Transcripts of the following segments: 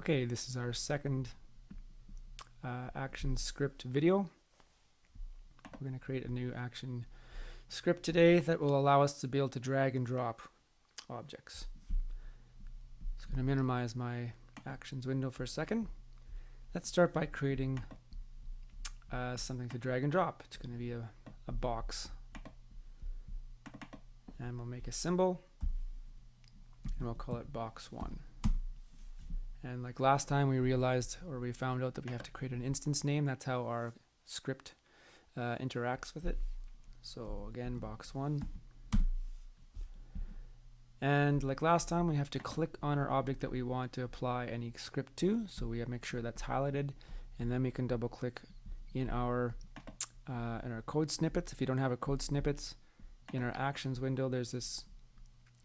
Okay, this is our second action script video. We're going to create a new action script today that will allow us to be able to drag and drop objects. So I'm going to minimize my actions window for a second. Let's start by creating something to drag and drop. It's going to be a box. And we'll make a symbol and we'll call it box1. And like last time we realized, or we found out, that we have to create an instance name. That's how our script interacts with it. So again, box1. And like last time, we have to click on our object that we want to apply any script to. So we have to make sure that's highlighted, and then we can double click in our code snippets. If you don't have a code snippets, in our actions window, there's this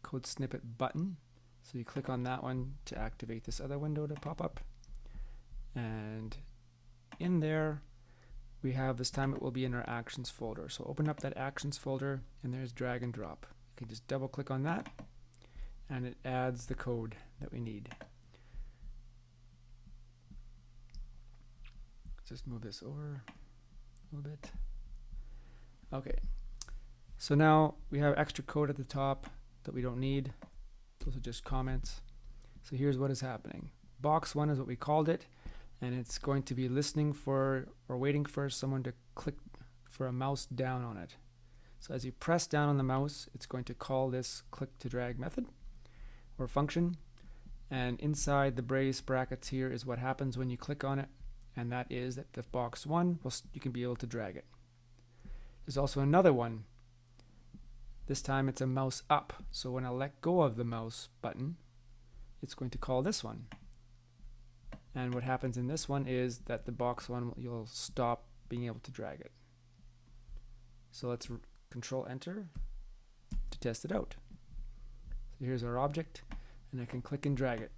code snippet button. So you click on that one to activate this other window to pop up. And in there, we have, this time it will be in our actions folder. So open up that actions folder, and there's drag and drop. You can just double click on that, and it adds the code that we need. Just move this over a little bit. Okay. So now we have extra code at the top that we don't need. Those are just comments. So here's what is happening. Box1 is what we called it, and it's going to be listening for or waiting for someone to click for a mouse down on it. So as you press down on the mouse, it's going to call this click to drag method or function, and inside the brace brackets here is what happens when you click on it, and that is that the box1 you can be able to drag it. There's also another one. This time it's a mouse up, so when I let go of the mouse button, it's going to call this one. And what happens in this one is that the box1, you'll stop being able to drag it. So let's control enter to test it out. So here's our object, and I can click and drag it.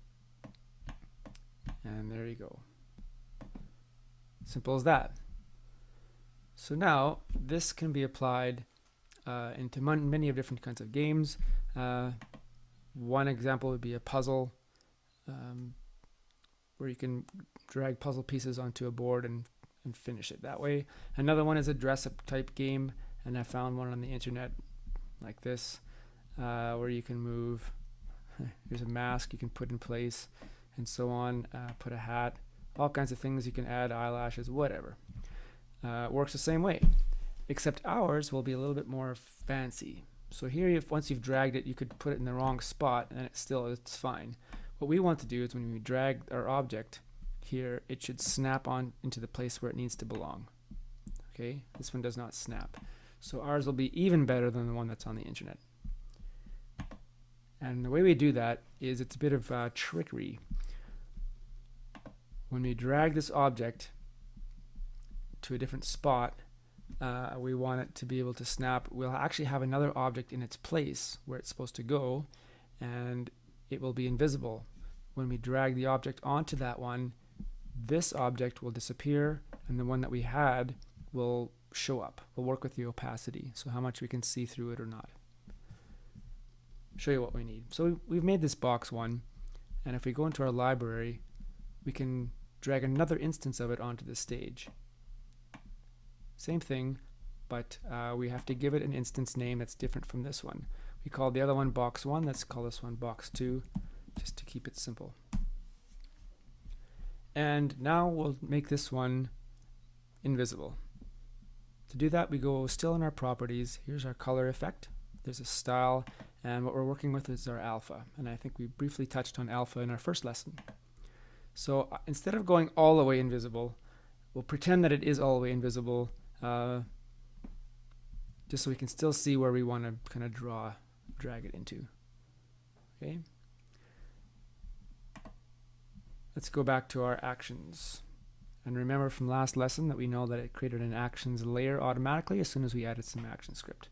And there you go. Simple as that. So now this can be applied into many of different kinds of games. One example would be a puzzle, where you can drag puzzle pieces onto a board and finish it that way. Another one is a dress-up type game, and I found one on the internet like this, where you can move. Here's a mask you can put in place, and so on. Put a hat, all kinds of things you can add, eyelashes, whatever. It works the same way, except ours will be a little bit more fancy. So here, once you've dragged it, you could put it in the wrong spot and it's fine. What we want to do is when we drag our object here, it should snap on into the place where it needs to belong. Okay, this one does not snap. So ours will be even better than the one that's on the internet. And the way we do that is, it's a bit of trickery. When we drag this object to a different spot, we want it to be able to snap. We'll actually have another object in its place where it's supposed to go, and it will be invisible. When we drag the object onto that one, this object will disappear, and the one that we had will show up. We'll work with the opacity, so how much we can see through it or not. Show you what we need. So we've made this box1, and if we go into our library, we can drag another instance of it onto the stage. Same thing, but we have to give it an instance name that's different from this one. We call the other one box1, let's call this one box2, just to keep it simple. And now we'll make this one invisible. To do that, we go still in our properties. Here's our color effect. There's a style, and what we're working with is our alpha. And I think we briefly touched on alpha in our first lesson. So instead of going all the way invisible, we'll pretend that it is all the way invisible, just so we can still see where we want to kind of drag it into. Okay. Let's go back to our actions. And remember from last lesson that we know that it created an actions layer automatically as soon as we added some action script.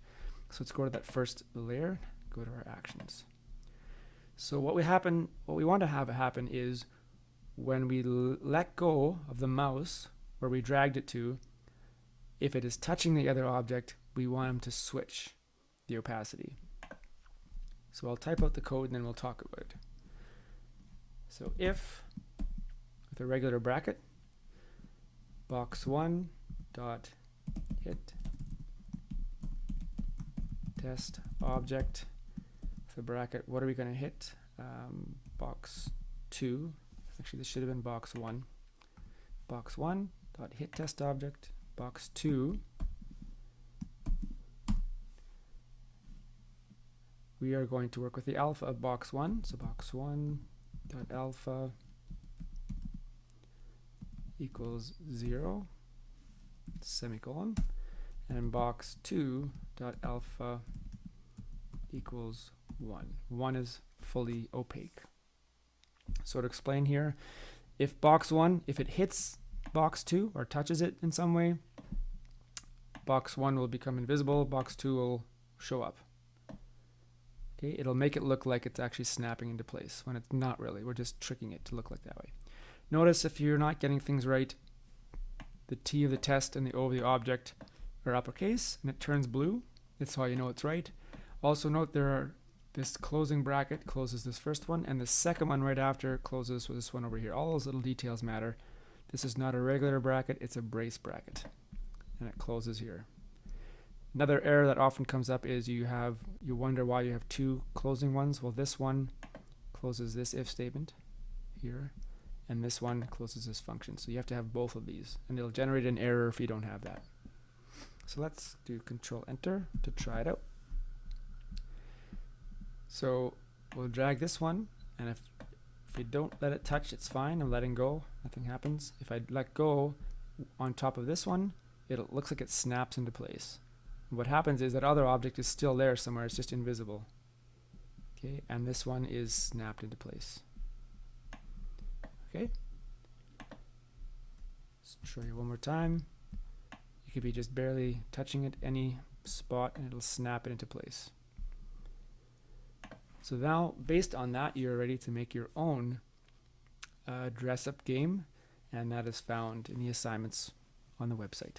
So let's go to that first layer, go to our actions. So what we want to have happen is, when we let go of the mouse where we dragged it to, if it is touching the other object, we want them to switch the opacity. So I'll type out the code and then we'll talk about it. So if with a regular bracket. Box1 dot hit test object with a bracket. What are we going to hit? Box2. Actually, this should have been box1. Box1 dot hit test object. Box2. We are going to work with the alpha of box1. So box1 dot alpha equals 0 semicolon, and box2 dot alpha equals 1. 1 is fully opaque. So to explain here, if box1, if it hits box2 or touches it in some way, box1 will become invisible, box2 will show up. Okay, it'll make it look like it's actually snapping into place when it's not really. We're just tricking it to look like that way. Notice if you're not getting things right, the T of the test and the O of the object are uppercase and it turns blue. That's how you know it's right. Also note this closing bracket closes this first one, and the second one right after closes with this one over here. All those little details matter. This is not a regular bracket, it's a brace bracket, and it closes here. Another error that often comes up is you wonder why you have two closing ones. Well, this one closes this if statement here, and this one closes this function. So you have to have both of these, and it'll generate an error if you don't have that. So let's do Control Enter to try it out. So we'll drag this one, and if you don't let it touch, it's fine. I'm letting go, nothing happens. If I let go on top of this one, it looks like it snaps into place. What happens is that other object is still there somewhere, it's just invisible. Okay, and this one is snapped into place. Okay, let's show you one more time. You could be just barely touching it any spot and it'll snap it into place. So now, based on that, you're ready to make your own dress-up game, and that is found in the assignments on the website.